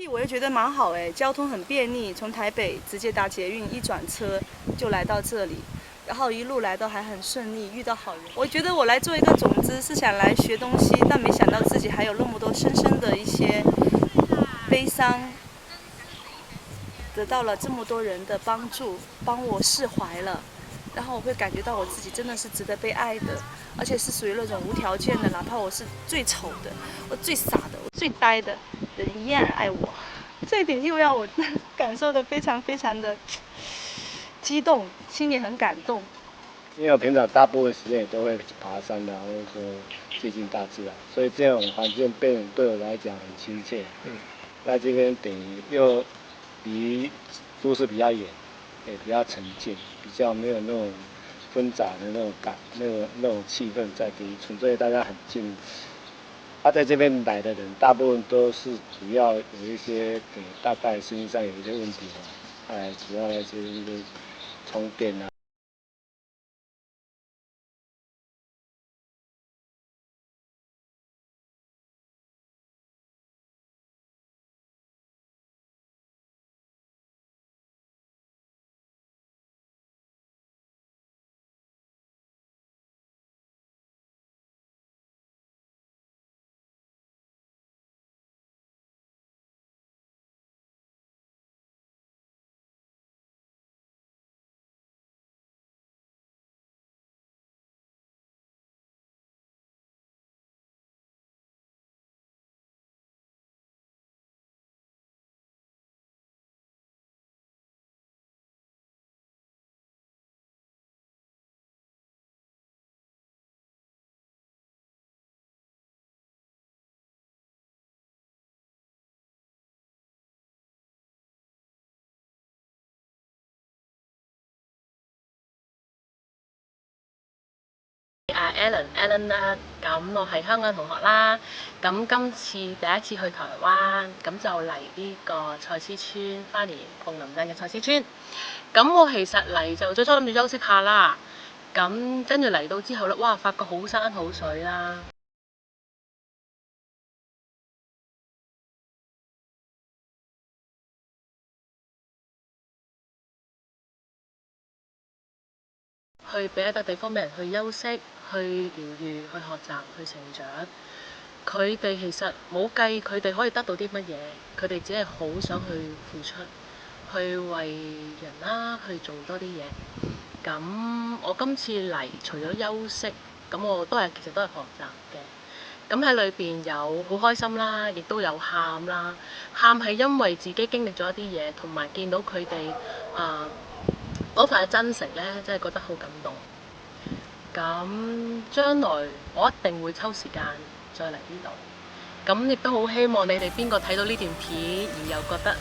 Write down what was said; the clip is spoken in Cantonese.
我也觉得蛮好哎，交通很便利，从台北直接搭捷运一转车就来到这里，然后一路来都还很顺利，遇到好人。我觉得我来做一个种子是想来学东西，但没想到自己还有那么多深深的一些悲伤，得到了这么多人的帮助，帮我释怀了。然后我会感觉到我自己真的是值得被爱的，而且是属于那种无条件的，哪怕我是最丑的、我最傻的、我最呆的，人一样爱我。这一点又让我感受的非常非常的激动，心里很感动。因为我平常大部分时间也都会爬山的，或者说接近大自然，所以这种环境对我来讲很亲切。在这边等于又离都市比较远，也比较沉静，比较没有那种纷杂的那种那种气氛在第一村，所以大家很近。在这边来的人，大部分都是主要有一些大概身体上有一些问题嘛，主要那些充电啊。Alan 啦，咁我係香港同學啦，咁今次第一次去台灣，咁就嚟呢個蔡思村花蓮鳳林鎮嘅蔡思村。咁我其實嚟就最初諗住休息下啦，咁跟住嚟到之後咧，哇！發覺好山好水啦。去俾一笪地方俾人去休息、去療愈、去學習、去成長。佢哋其實冇計，佢哋可以得到啲乜嘢，佢哋只係好想去付出，去為人啦，去做多啲嘢。咁我今次嚟除咗休息，咁我其實都係學習嘅。咁喺裏邊有好開心啦，亦都有喊啦。喊係因為自己經歷咗一啲嘢，同埋見到佢哋嗰份真誠咧，真係覺得好感動。咁將來我一定會抽時間再嚟呢度。咁亦都好希望你哋邊個睇到呢段片而又覺得